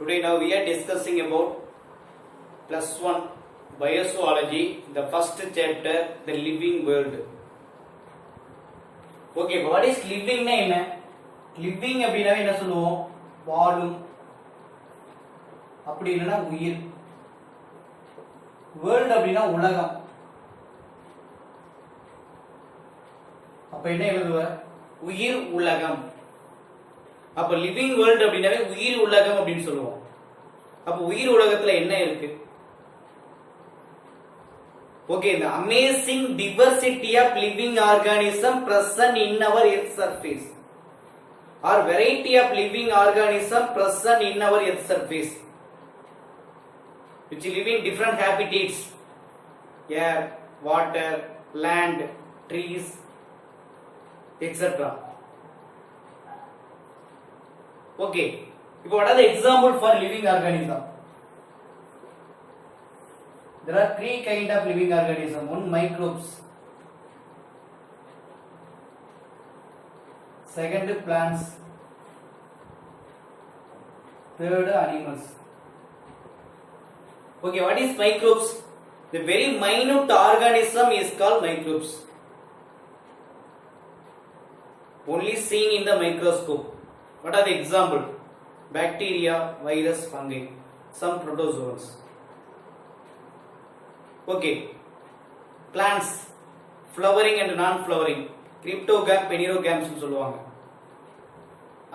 Today now we are discussing about +1 biozoology, the first chapter, the living world. Okay, what is living na enna? Living அப்படினா என்ன சொல்லுவோம்? வாழும். அப்படி இல்லனா உயிர். World அப்படினா உலகம். அப்ப என்ன எழுதுவ? உயிர் உலகம். அப்ப லிவிங் வேர்ல்ட் அப்படினாவே உயிர் உலகம் அப்படின்னு சொல்லுவோம். அப்ப உயிர் உலகத்துல என்ன இருக்கு? Okay, the amazing diversity of living organism present in our earth surface, or variety of living organism present in our earth surface, which live in different habitats: air, water, land, trees, etc. Okay, what are the example for living organism? There are three kind of living organism. One, microbes. Second, plants. Third, animals. Okay, what is microbes? The very minute organism is called microbes. Only seen in the microscope. What are the example? Bacteria, virus, fungi, some protozoans. Okay, plants, flowering and non-flowering, cryptogam, peneirogams னு சொல்லுவாங்க.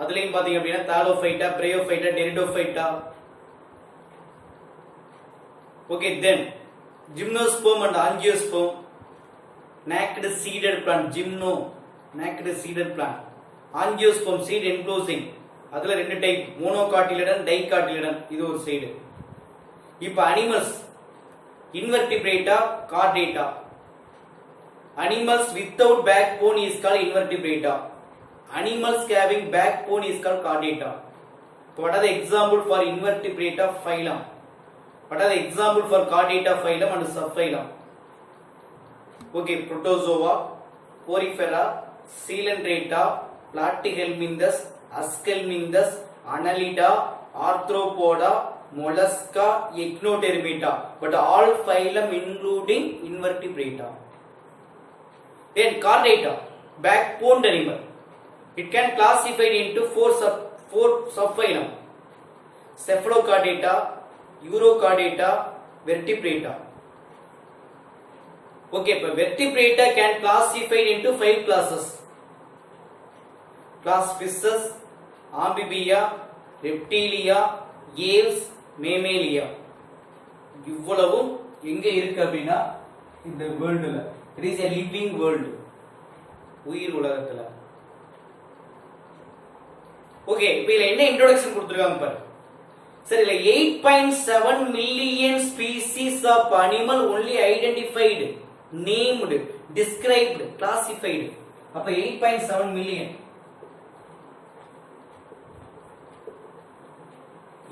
அதுலயும் பாத்தீங்க அப்படினா thallophyta, bryophyta, pteridophyta. Okay, then gymnosperm and angiosperm, naked seeded plant, gymno, naked seeded plant. Angiosperm, seed enclosing. அதுல ரெண்டு type, monocotyledon, டைகாட்டிலிடன். இது ஒரு side. இப்போ animals, invertebrata, chordata. Animals without backbone is called invertebrata. Animals having backbone is called chordata. What are the example for invertebrata phylum? What are the example for chordata phylum and subphylum? Okay, protozoa, porifera, coelenterata, platyhelminthes, aschelminthes, annelida, arthropoda, mollusca, echinodermata, but all phylum including invertebrata. Then chordata, backbone animal. It can classified into four subphylum: cephalochordata, urochordata, vertebrata. Okay, but vertebrata can classified into 5 classes: class fishes, amphibia, reptilia, aves, mammalia. இவ்வளவும் எங்க இருக்கு அப்படினா இந்த வேர்ல்ட்ல. It is a living world, உயிர் உலகத்துல. Okay, இப்போ இதுல என்ன இன்ட்ரோடக்ஷன் கொடுத்திருக்காங்க பாரு. சரி, இல்ல 8.7 million species of animal only identified, named, described, classified. அப்ப 8.7 million,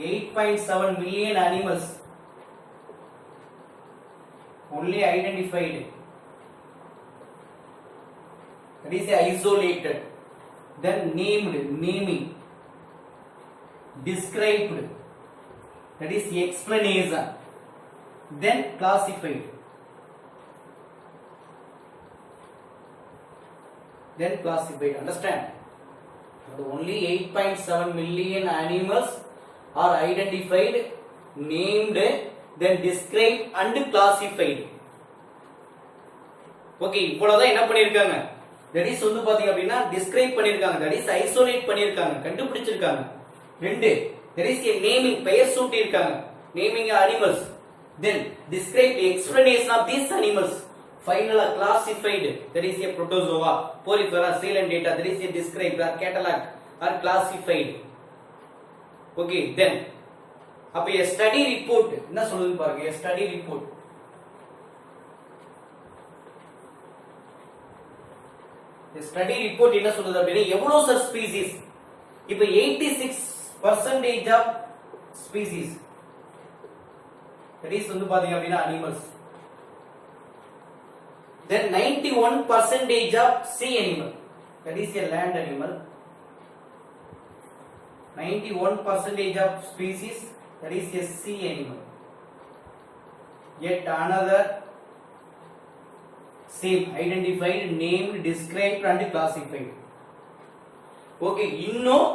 8.7 million animals only identified. That is isolated. Then named, naming. Described. That is explanation. Then classified. Then classified. Understand? Only 8.7 million animals are identified, named, then described and classified. Okay, இவ்வளவுதான் என்ன பண்ணிருக்காங்க? That is வந்து பாத்தீங்க அப்படினா describe பண்ணிருக்காங்க, that is isolate பண்ணிருக்காங்க, கண்டுபிடிச்சிருக்காங்க. ரெண்டு, that is a naming, பெயர் சூட்டி இருக்காங்க, naming animals, then describe the explanation of these animals, finally classified, that is a protozoa, porifera, coelenterata, that is a described or cataloged or classified. Okay, then அப்ப a study report என்ன சொல்லுது பாருங்க. a study report, a study report என்ன சொல்லுது அப்படினா எவ்வளவு sir species? இப்ப 86% of species, that is வந்து பாத்தீங்க அப்படினா animals. Then 91% of sea animal, that is a land animal. 91% of species, that is a sea animal. Yet another same identified, named, described and classified. Okay, இன்னும்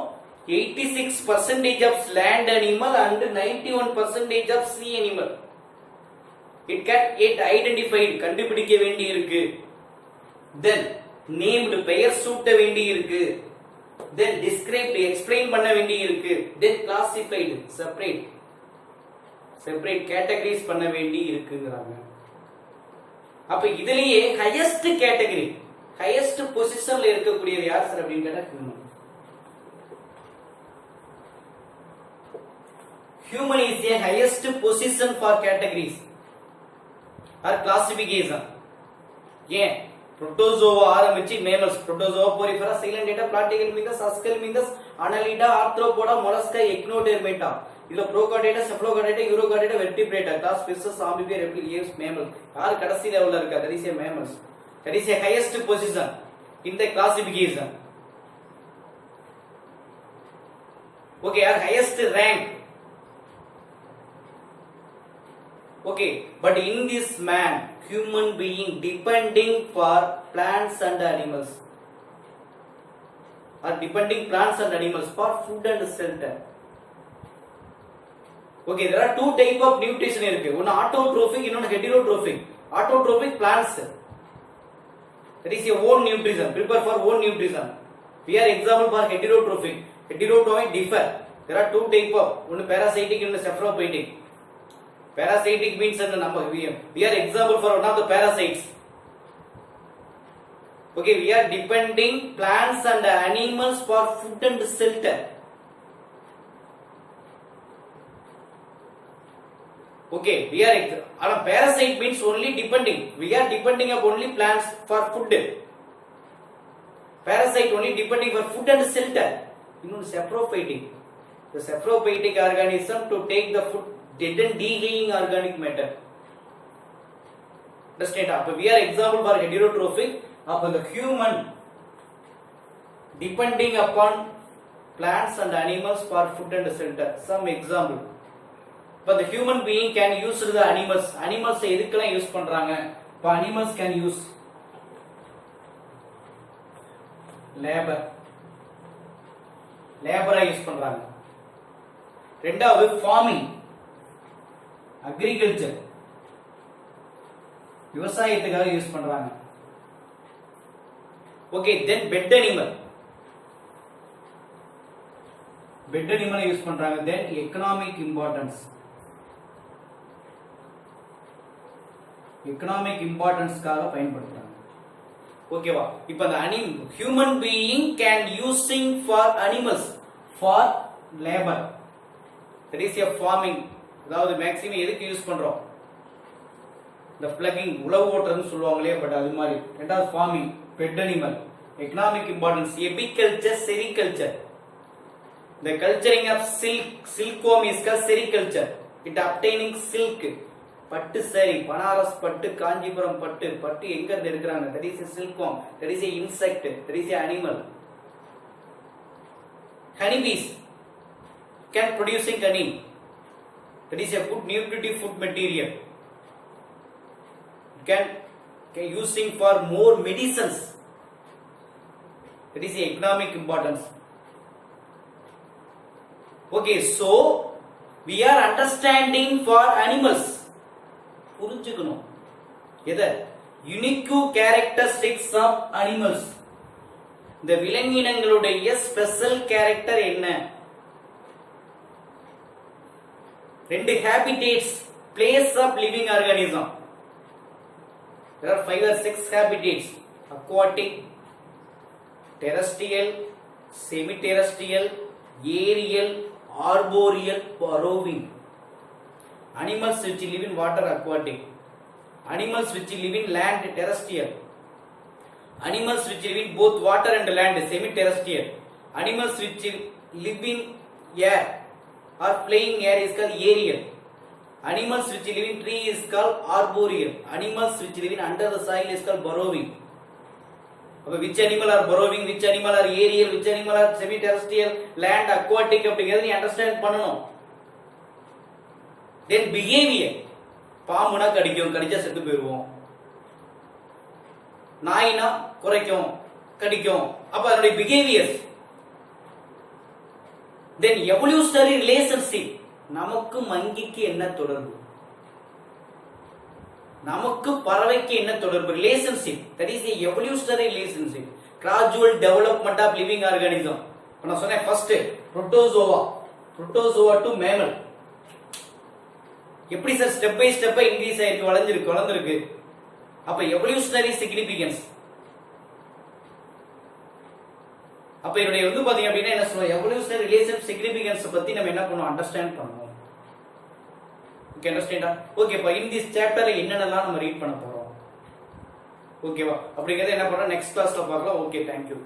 86% of land animal and 91% of sea animal. It can get identified, கண்டுபிடிக்க வேண்டி இருக்கு. Then named, பெயர் சூட்ட வேண்டி இருக்கு. Then described, explain பண்ண வேண்டி இருக்கு. Then classified, separate categories பண்ண வேண்டி இருக்குங்கறாங்க. அப்ப இதுலயே highest category, highest positionல இருக்கக்கூடியது யார் சார் அப்படினு கேட்டா human. Human is the highest position for categories or classification. ஏன் protozoa ஆரம்பிச்சு mammals, protozoa, porifera, cylindrita, platyhelminthes, ascomyces, annelida, arthropoda, mollusca, echinodermata. இதுல prochordata, cephalochordata, urochordata, vertebrata, class fishes, amphibians, reptiles, apes, mammals. யார் கடைசி லெவல்ல இருக்கா? That is a mammals. That is a highest position in the classification. Okay, our highest rank. Okay, but in this man, human being depending for plants and animals, or depending plants and animals for food and shelter. Okay, there are two type of nutrition irukku. One autotrophic, இன்னொன்னு heterotrophic. Autotrophic plants, that is your own nutrition, prepare for own nutrition. We are example for heterotrophic. Heterotrophic differ. There are two type of, one parasitic and saprophytic. Parasitic means we are example for one of the parasites. Okay, we are depending plants and animals for food and shelter. Okay, we are parasite means only depending. We are depending upon only plants for food. Parasite only depending for food and shelter. Saprophytic. The saprophytic organism to take the food, dead and decaying organic matter. Understand? We are example for heterotrophic. Upon the human depending upon plants and animals for food and shelter. Some example. But the human being can use the animals. Animals எதுக்கெல்லாம் use பண்றாங்க? இப்போ animals can use labor. Labor use பண்றாங்க. ரெண்டாவது farming, agriculture, விவசாயத்துக்காக use பண்றாங்க. Okay, then bed animal. Bed animal use பண்றாங்க. Then economic importance. Economic importance காக பயன்படுத்துறாங்க. ஓகேவா? இப்போ அந்த human being can using for animals for labor. That is a farming. அதாவது மேக்ஸிமம் எதுக்கு யூஸ் பண்றோம்? the plugging, உழவு ஓட்டுறதுன்னு சொல்லுவாங்களே, பட் அது மாதிரி. ரெண்டாவது farming, pet animal. Economic importance, apiculture, sericulture. The culturing of silkworm is called sericulture. It obtaining silk. பட்டு சரி, பனாரஸ் பட்டு, காஞ்சிபுரம் பட்டு, பட்டு எங்க இருந்து எடுக்கறாங்க? That is a silkworm. That is a insect. That is a animal. Honeybees can producing honey. That is a good nutritive food material. Can using for more medicines. That is the economic importance. Okay, so we are understanding for animals. புரிஞ்சுக்கணும் எதை? Unique characteristics of animals. இந்த விலங்கினங்களுடைய special character என்ன? ரெண்டு habitats, place of living organism. there are 5 or 6 habitats: aquatic, terrestrial, semi-terrestrial, aerial, arboreal, burrowing. Animals which live in water, aquatic. Animals which live in land, terrestrial. Animals which live in both water and land, semi-terrestrial. Animals which live in air or flying air is called aerial. Animals which live in tree is called arboreal. Animals which live in under the soil is called burrowing. அப்ப which animal are burrowing, which animal are aerial, which animal are semi terrestrial, land, aquatic அப்படிங்கறது நீ understand பண்ணணும். then behavior, பாம்புனா கடிக்கும், கடிச்சா செத்து போயிடுவோம். நாயினா குறைக்கும், கடிக்கும், அப்ப அதனுடைய பிஹேவியர்ஸ். then evolutionary relationship, நமக்கு மங்கிக்கு என்ன தொடர்பு, நமக்கு பறவைக்கு என்ன தொடர்பு, relationship, that is the evolutionary relationship, gradual development of living organism. நான் சொன்னேன் ஃபர்ஸ்ட் புரோட்டோசோவா டு மேமல், எப்படி சார் ஸ்டெப் பை ஸ்டெப்பா இன்க்ரீஸ் ஆயிருக்கு, வளர்ந்திருக்கு. அப்ப எவல்யூஷனரி சிக்னிபிகன்ஸ். அப்ப என்னுடைய வந்து பாத்தீங்க அப்படின்னா என்ன சொல்லுவோம், எவல்யூஷனரி ரிலேஷன் சிக்னிபிகன்ஸ் பத்தி நம்ம என்ன பண்ணுவோம், அண்டர்ஸ்டாண்ட் பண்ணுவோம். ஓகே, அண்டர்ஸ்டாண்டா? ஓகேப்பா, இன் திஸ் சாப்டர்ல என்னென்னலாம் நம்ம ரீட் பண்ண போறோம், ஓகேவா? அப்படிங்கறத என்ன பண்றோம் நெக்ஸ்ட் கிளாஸ்ல பார்க்கலாம். Okay, thank you.